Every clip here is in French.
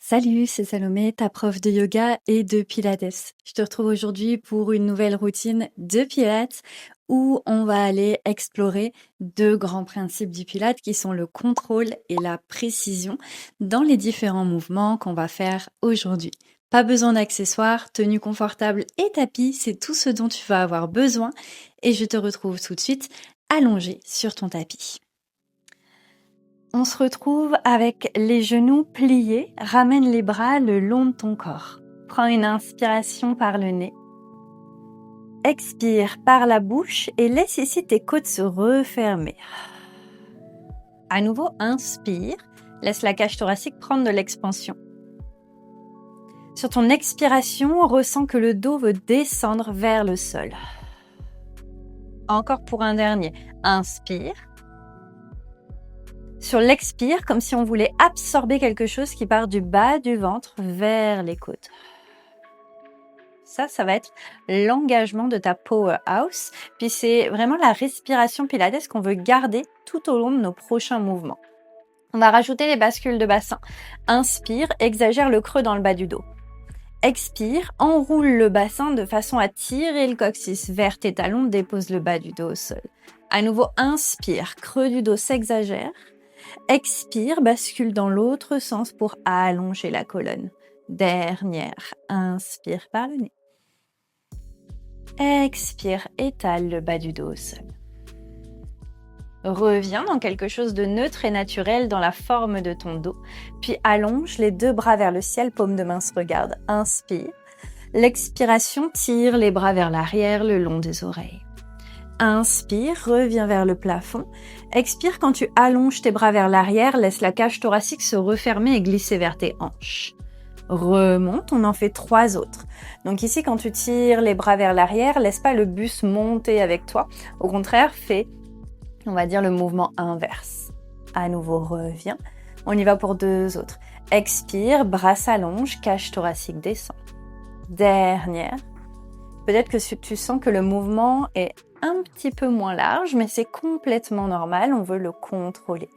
Salut, c'est Salomé, ta prof de yoga et de Pilates. Je te retrouve aujourd'hui pour une nouvelle routine de Pilates où on va aller explorer deux grands principes du Pilates qui sont le contrôle et la précision dans les différents mouvements qu'on va faire aujourd'hui. Pas besoin d'accessoires, tenue confortable et tapis, c'est tout ce dont tu vas avoir besoin et je te retrouve tout de suite allongé sur ton tapis. On se retrouve avec les genoux pliés, ramène les bras le long de ton corps. Prends une inspiration par le nez. Expire par la bouche et laisse ici tes côtes se refermer. À nouveau, inspire, laisse la cage thoracique prendre de l'expansion. Sur ton expiration, ressens que le dos veut descendre vers le sol. Encore pour un dernier, inspire. Sur l'expire, comme si on voulait absorber quelque chose qui part du bas du ventre vers les côtes. Ça va être l'engagement de ta powerhouse. Puis c'est vraiment la respiration pilates qu'on veut garder tout au long de nos prochains mouvements. On va rajouter les bascules de bassin. Inspire, exagère le creux dans le bas du dos. Expire, enroule le bassin de façon à tirer le coccyx vers tes talons, dépose le bas du dos au sol. À nouveau, inspire, creux du dos s'exagère. Expire, bascule dans l'autre sens pour allonger la colonne. Dernière, inspire par le nez. Expire, étale le bas du dos au sol. Reviens dans quelque chose de neutre et naturel dans la forme de ton dos, puis allonge les deux bras vers le ciel, paume de main se regarde. Inspire. L'expiration tire les bras vers l'arrière le long des oreilles. Inspire, reviens vers le plafond. Expire quand tu allonges tes bras vers l'arrière, laisse la cage thoracique se refermer et glisser vers tes hanches. Remonte, on en fait 3 autres. Donc ici, quand tu tires les bras vers l'arrière, laisse pas le buste monter avec toi. Au contraire, fais, on va dire, le mouvement inverse. À nouveau, reviens. On y va pour 2 autres. Expire, bras s'allonge, cage thoracique descend. Dernière. Peut-être que tu sens que le mouvement est un petit peu moins large, mais c'est complètement normal, on veut le contrôler.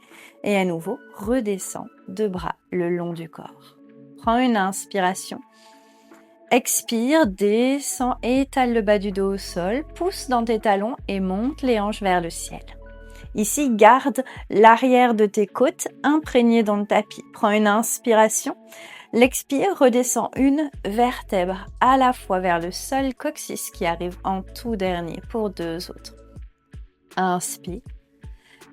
Et à nouveau, redescends 2 bras le long du corps. Prends une inspiration. Expire, descends, étale le bas du dos au sol, pousse dans tes talons et monte les hanches vers le ciel. Ici, garde l'arrière de tes côtes imprégnées dans le tapis. Prends une inspiration. L'expire, redescend une vertèbre à la fois vers le sol, coccyx qui arrive en tout dernier pour 2 autres. Inspire.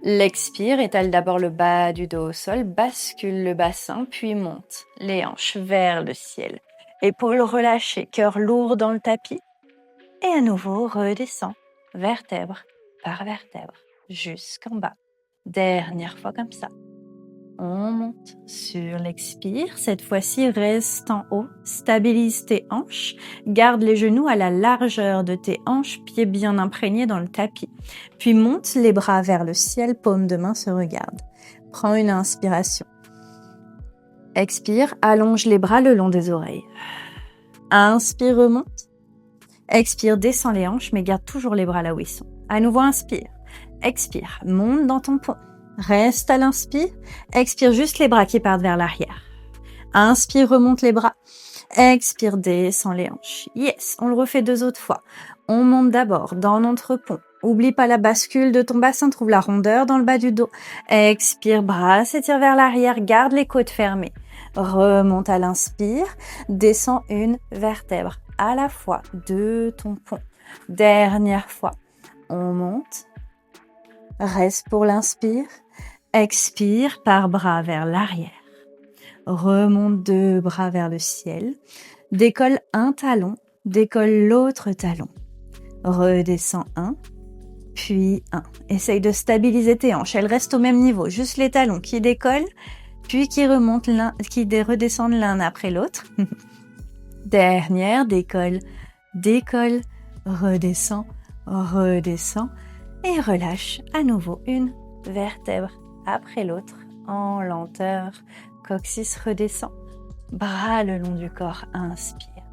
L'expire, étale d'abord le bas du dos au sol, bascule le bassin, puis monte les hanches vers le ciel. Épaules relâchées, cœur lourd dans le tapis. Et à nouveau, redescend vertèbre par vertèbre jusqu'en bas. Dernière fois comme ça. On monte sur l'expire. Cette fois-ci, reste en haut. Stabilise tes hanches. Garde les genoux à la largeur de tes hanches, pieds bien imprégnés dans le tapis. Puis monte les bras vers le ciel, paume de main se regarde. Prends une inspiration. Expire, allonge les bras le long des oreilles. Inspire, remonte. Expire, descends les hanches, mais garde toujours les bras là où ils sont. À nouveau, inspire. Expire, monte dans ton pont. Reste à l'inspire. Expire juste les bras qui partent vers l'arrière. Inspire, remonte les bras. Expire, descends les hanches. Yes, on le refait 2 autres fois. On monte d'abord dans notre pont. Oublie pas la bascule de ton bassin, trouve la rondeur dans le bas du dos. Expire, bras s'étire vers l'arrière, garde les côtes fermées. Remonte à l'inspire, descends une vertèbre à la fois de ton pont. Dernière fois, on monte. Reste pour l'inspire. Expire par bras vers l'arrière. Remonte 2 bras vers le ciel. Décolle un talon. Décolle l'autre talon. Redescends 1. Puis 1. Essaye de stabiliser tes hanches. Elles restent au même niveau. Juste les talons qui décollent. Puis qui redescendent l'un après l'autre. Dernière. Décolle. Décolle. Redescends. Redescends. Et relâche à nouveau une vertèbre après l'autre en lenteur. Coccyx redescend. Bras le long du corps. Inspire.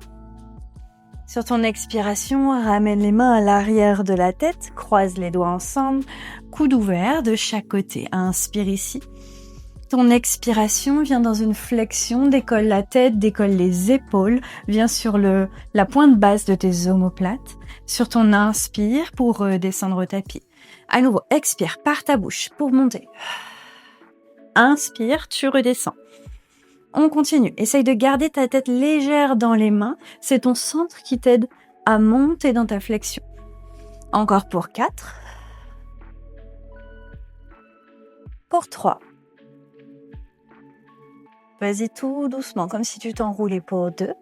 Sur ton expiration, ramène les mains à l'arrière de la tête. Croise les doigts ensemble. Coude ouvert de chaque côté. Inspire ici. Ton expiration vient dans une flexion, décolle la tête, décolle les épaules, vient sur la pointe basse de tes omoplates. Sur ton inspire pour redescendre au tapis. À nouveau, expire par ta bouche pour monter. Inspire, tu redescends. On continue. Essaye de garder ta tête légère dans les mains. C'est ton centre qui t'aide à monter dans ta flexion. Encore pour 4. Pour 3. Vas-y tout doucement, comme si tu t'enroulais pour 2.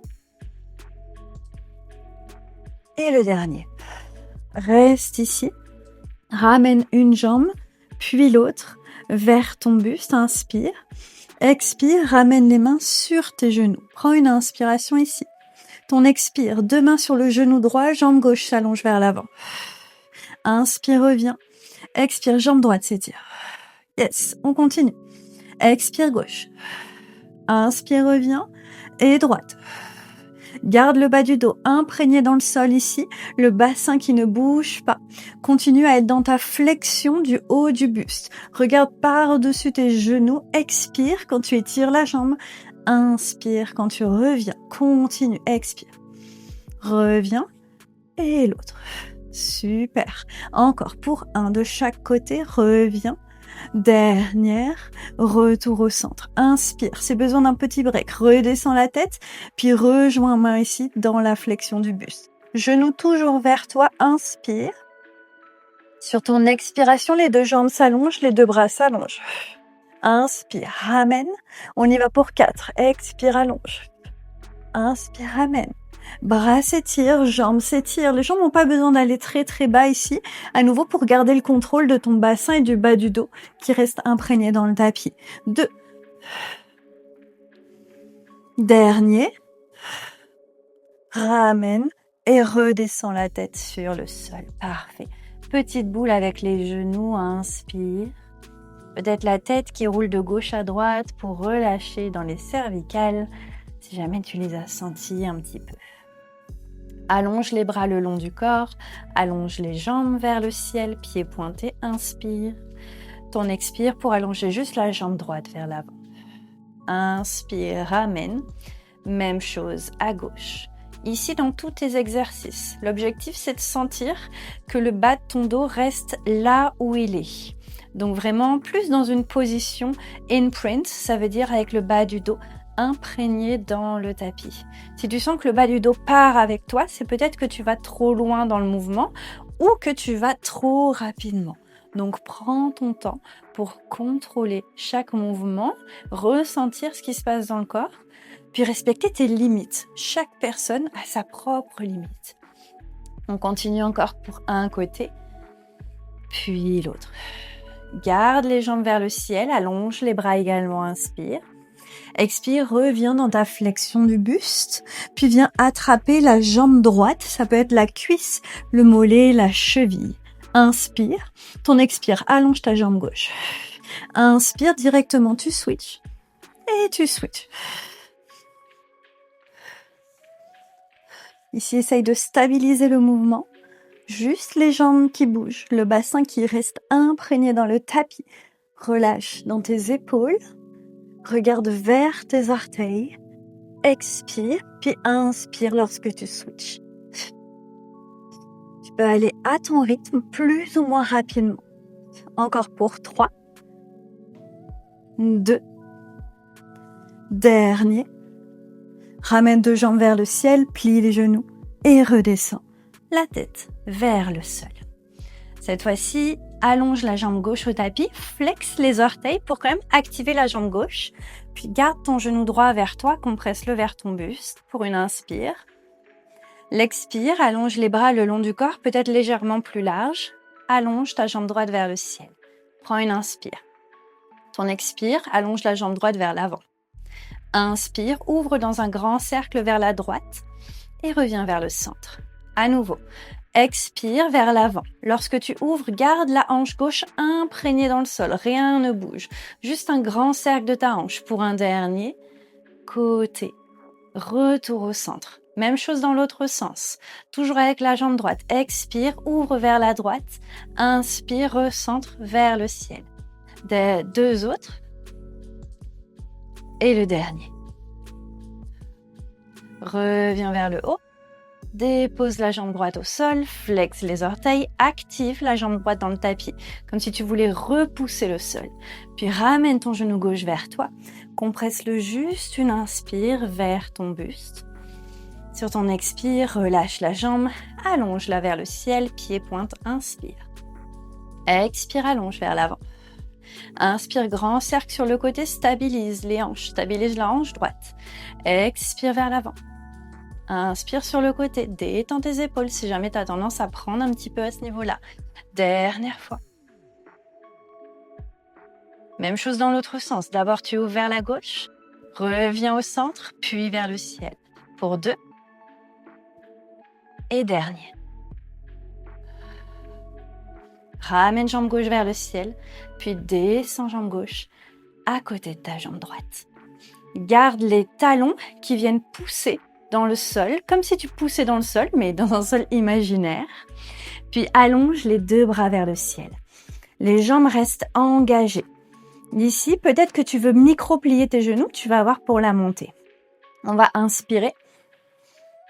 Et le dernier. Reste ici. Ramène une jambe, puis l'autre vers ton buste. Inspire. Expire, ramène les mains sur tes genoux. Prends une inspiration ici. Ton expire, 2 mains sur le genou droit, jambe gauche s'allonge vers l'avant. Inspire, reviens. Expire, jambe droite s'étire. Yes, on continue. Expire, gauche. Inspire, reviens. Et droite. Garde le bas du dos imprégné dans le sol ici, le bassin qui ne bouge pas. Continue à être dans ta flexion du haut du buste. Regarde par-dessus tes genoux, expire quand tu étires la jambe. Inspire quand tu reviens, continue, expire. Reviens et l'autre. Super. Encore pour un de chaque côté, reviens. Dernière, retour au centre. Inspire, c'est besoin d'un petit break. Redescends la tête, puis rejoins main ici dans la flexion du buste. Genoux toujours vers toi, inspire. Sur ton expiration, les 2 jambes s'allongent, les 2 bras s'allongent. Inspire, ramène. On y va pour 4. Expire, allonge. Inspire, ramène. Bras s'étirent, jambes s'étirent. Les jambes n'ont pas besoin d'aller très très bas ici. À nouveau pour garder le contrôle de ton bassin et du bas du dos qui reste imprégné dans le tapis. 2. Dernier. Ramène et redescends la tête sur le sol. Parfait. Petite boule avec les genoux. Inspire. Peut-être la tête qui roule de gauche à droite pour relâcher dans les cervicales si jamais tu les as sentis un petit peu. Allonge les bras le long du corps, allonge les jambes vers le ciel, pieds pointés, inspire. Ton expire pour allonger juste la jambe droite vers l'avant. Inspire, ramène. Même chose à gauche. Ici, dans tous tes exercices, l'objectif c'est de sentir que le bas de ton dos reste là où il est. Donc vraiment plus dans une position imprint, ça veut dire avec le bas du dos imprégné dans le tapis. Si tu sens que le bas du dos part avec toi, c'est peut-être que tu vas trop loin dans le mouvement ou que tu vas trop rapidement. Donc prends ton temps pour contrôler chaque mouvement, ressentir ce qui se passe dans le corps, puis respecter tes limites. Chaque personne a sa propre limite. On continue encore pour un côté, puis l'autre. Garde les jambes vers le ciel, allonge les bras également, inspire. Expire, reviens dans ta flexion du buste, puis viens attraper la jambe droite, ça peut être la cuisse, le mollet, la cheville. Inspire, ton expire, allonge ta jambe gauche. Inspire, directement tu switches et tu switches. Ici, essaye de stabiliser le mouvement. Juste les jambes qui bougent, le bassin qui reste imprégné dans le tapis. Relâche dans tes épaules. Regarde vers tes orteils. Expire, puis inspire lorsque tu switches. Tu peux aller à ton rythme, plus ou moins rapidement. Encore pour 3. 2. Dernier. Ramène 2 jambes vers le ciel, plie les genoux et redescends la tête vers le sol. Cette fois-ci, allonge la jambe gauche au tapis, flexe les orteils pour quand même activer la jambe gauche, puis garde ton genou droit vers toi, compresse-le vers ton buste pour une inspire. L'expire, allonge les bras le long du corps, peut-être légèrement plus large. Allonge ta jambe droite vers le ciel. Prends une inspire. Ton expire, allonge la jambe droite vers l'avant. Inspire, ouvre dans un grand cercle vers la droite et reviens vers le centre. À nouveau, expire vers l'avant. Lorsque tu ouvres, garde la hanche gauche imprégnée dans le sol. Rien ne bouge. Juste un grand cercle de ta hanche pour un dernier. Côté. Retour au centre. Même chose dans l'autre sens. Toujours avec la jambe droite. Expire, ouvre vers la droite. Inspire, recentre vers le ciel. Des 2 autres. Et le dernier. Reviens vers le haut. Dépose la jambe droite au sol, flexe les orteils, active la jambe droite dans le tapis, comme si tu voulais repousser le sol. Puis ramène ton genou gauche vers toi, compresse-le juste une inspire vers ton buste. Sur ton expire, relâche la jambe, allonge-la vers le ciel, pied pointe, inspire. Expire, allonge vers l'avant. Inspire, grand cercle sur le côté, stabilise les hanches, stabilise la hanche droite. Expire vers l'avant. Inspire sur le côté, détends tes épaules si jamais tu as tendance à prendre un petit peu à ce niveau-là. Dernière fois. Même chose dans l'autre sens. D'abord, tu ouvres vers la gauche, reviens au centre, puis vers le ciel. Pour 2. Et dernier. Ramène jambe gauche vers le ciel, puis descends jambe gauche à côté de ta jambe droite. Garde les talons qui viennent pousser dans le sol, comme si tu poussais dans le sol, mais dans un sol imaginaire. Puis allonge les 2 bras vers le ciel. Les jambes restent engagées. Ici, peut-être que tu veux micro-plier tes genoux, tu vas avoir pour la montée. On va inspirer.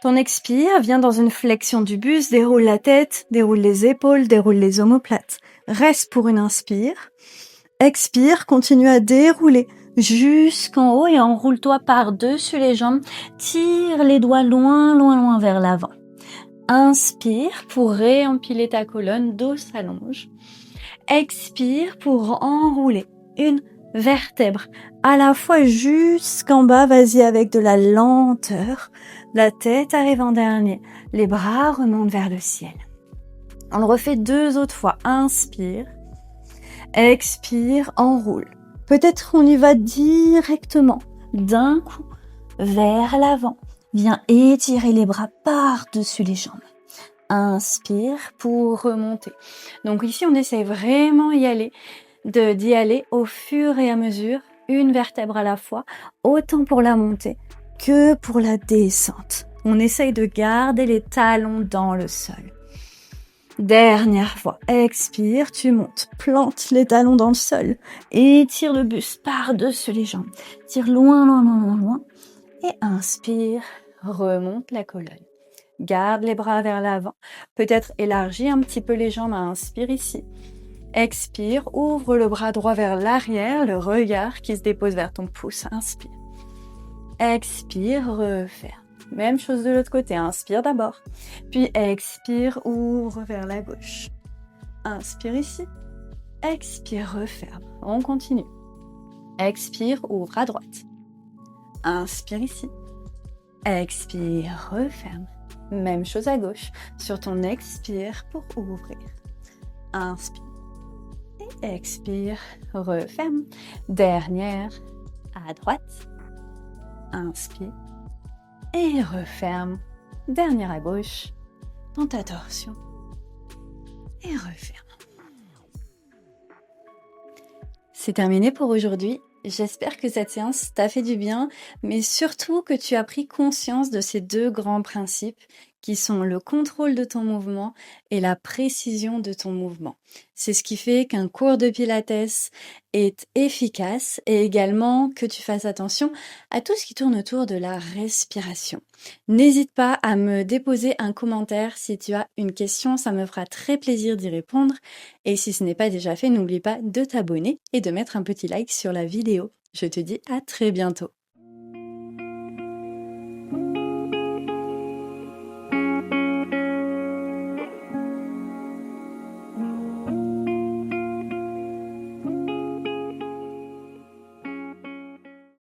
Ton expire, viens dans une flexion du buste, déroule la tête, déroule les épaules, déroule les omoplates. Reste pour une inspire. Expire, continue à dérouler jusqu'en haut et enroule-toi par-dessus les jambes. Tire les doigts loin, loin, loin vers l'avant. Inspire pour réempiler ta colonne, dos s'allonge. Expire pour enrouler une vertèbre à la fois jusqu'en bas. Vas-y avec de la lenteur. La tête arrive en dernier. Les bras remontent vers le ciel. On le refait 2 autres fois. Inspire. Expire, enroule. Peut-être on y va directement, d'un coup, vers l'avant. Viens étirer les bras par-dessus les jambes. Inspire pour remonter. Donc ici, on essaie vraiment d'y aller au fur et à mesure, une vertèbre à la fois, autant pour la montée que pour la descente. On essaye de garder les talons dans le sol. Dernière fois, expire, tu montes, plante les talons dans le sol, étire le buste par-dessus les jambes, tire loin, loin, loin, loin, loin, et inspire, remonte la colonne. Garde les bras vers l'avant, peut-être élargis un petit peu les jambes, inspire ici. Expire, ouvre le bras droit vers l'arrière, le regard qui se dépose vers ton pouce, inspire. Expire, referme. Même chose de l'autre côté, inspire d'abord, puis expire, ouvre vers la gauche. Inspire ici, expire, referme. On continue. Expire, ouvre à droite. Inspire ici, expire, referme. Même chose à gauche, sur ton expire pour ouvrir. Inspire et expire, referme. Dernière, à droite. Inspire. Et referme. Dernière à gauche, dans ta torsion. Et referme. C'est terminé pour aujourd'hui. J'espère que cette séance t'a fait du bien, mais surtout que tu as pris conscience de ces 2 grands principes qui sont le contrôle de ton mouvement et la précision de ton mouvement. C'est ce qui fait qu'un cours de Pilates est efficace et également que tu fasses attention à tout ce qui tourne autour de la respiration. N'hésite pas à me déposer un commentaire si tu as une question, ça me fera très plaisir d'y répondre. Et si ce n'est pas déjà fait, n'oublie pas de t'abonner et de mettre un petit like sur la vidéo. Je te dis à très bientôt.